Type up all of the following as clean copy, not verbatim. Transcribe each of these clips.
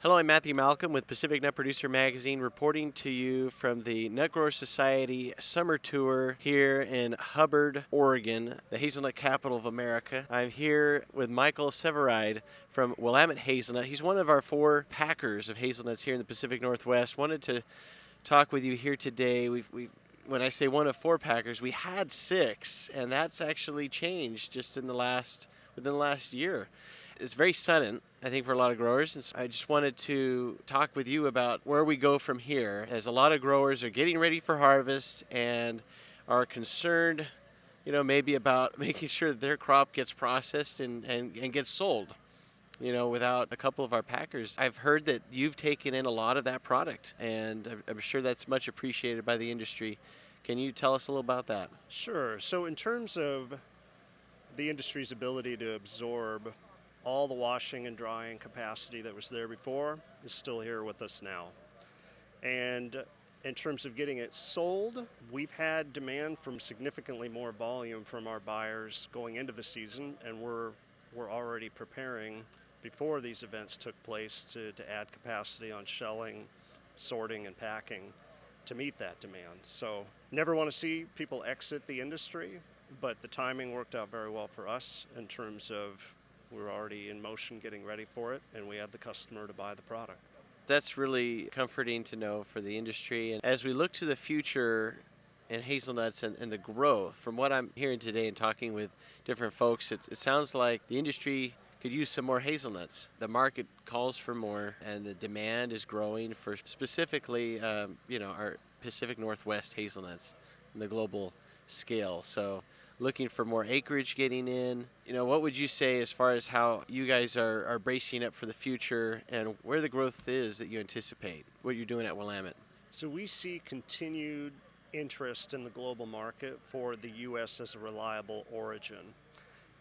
Hello, I'm Matthew Malcolm with Pacific Nut Producer Magazine, reporting to you from the Nut Grower Society Summer Tour here in Hubbard, Oregon, the hazelnut capital of America. I'm here with Michael Severeid from Willamette Hazelnut. He's one of our 4 packers of hazelnuts here in the Pacific Northwest. Wanted to talk with you here today. When I say one of 4 packers, we had 6, and that's actually changed just within the last year. It's very sudden, I think, for a lot of growers, and so I just wanted to talk with you about where we go from here, as a lot of growers are getting ready for harvest and are concerned, maybe about making sure that their crop gets processed and gets sold, without a couple of our packers. I've heard that you've taken in a lot of that product, and I'm sure that's much appreciated by the industry. Can you tell us a little about that? Sure. So in terms of the industry's ability to absorb all the washing and drying capacity that was there before is still here with us now. And in terms of getting it sold, we've had demand from significantly more volume from our buyers going into the season, and we're already preparing before these events took place to add capacity on shelling, sorting, and packing to meet that demand. So never want to see people exit the industry, but the timing worked out very well for us in terms of we're already in motion getting ready for it, and we have the customer to buy the product. That's really comforting to know for the industry. And as we look to the future in hazelnuts and the growth, from what I'm hearing today and talking with different folks, it sounds like the industry could use some more hazelnuts. The market calls for more, and the demand is growing for specifically, our Pacific Northwest hazelnuts in the global scale. So looking for more acreage getting in. What would you say as far as how you guys are bracing up for the future and where the growth is that you anticipate, what you're doing at Willamette? So we see continued interest in the global market for the U.S. as a reliable origin.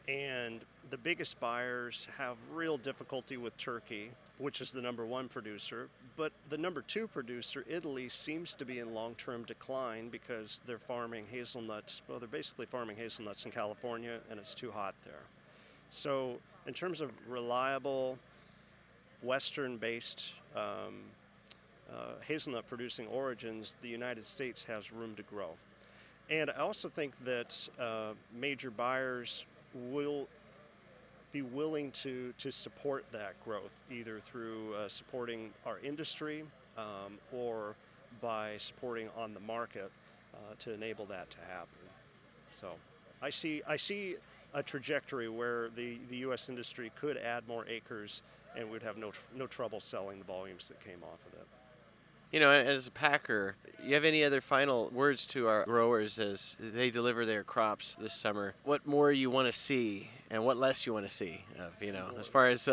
And the biggest buyers have real difficulty with Turkey, which is the number 1 producer. But the number 2 producer, Italy, seems to be in long-term decline because they're farming hazelnuts. Well, they're basically farming hazelnuts in California, and it's too hot there. So in terms of reliable, Western-based hazelnut-producing origins, the United States has room to grow. And I also think that major buyers will be willing to support that growth, either through supporting our industry or by supporting on the market to enable that to happen. So I see a trajectory where the U.S. industry could add more acres, and we'd have no trouble selling the volumes that came off of it. As a packer, you have any other final words to our growers as they deliver their crops this summer? What more you want to see and what less you want to see of, as far as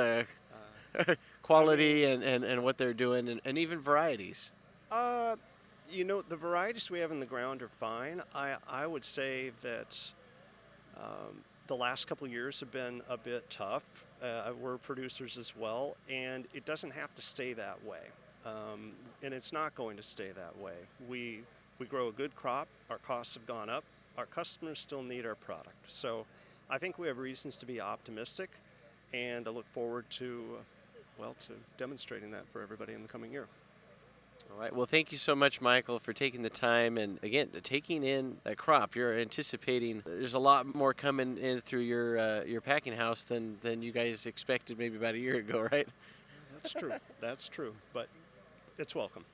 quality and what they're doing and even varieties? The varieties we have in the ground are fine. I would say that the last couple of years have been a bit tough. We're producers as well, and it doesn't have to stay that way. And it's not going to stay that way. We grow a good crop. Our costs have gone up. Our customers still need our product. So I think we have reasons to be optimistic, and I look forward to demonstrating that for everybody in the coming year. All right. Well, thank you so much, Michael, for taking the time and, again, taking in that crop. You're anticipating there's a lot more coming in through your packing house than you guys expected maybe about a year ago, right? That's true. That's true. But it's welcome.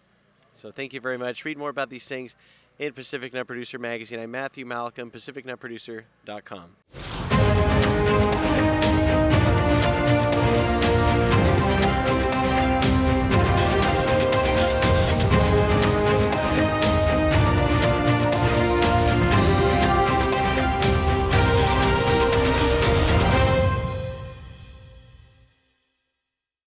So thank you very much. Read more about these things in Pacific Nut Producer Magazine. I'm Matthew Malcolm, PacificNutProducer.com.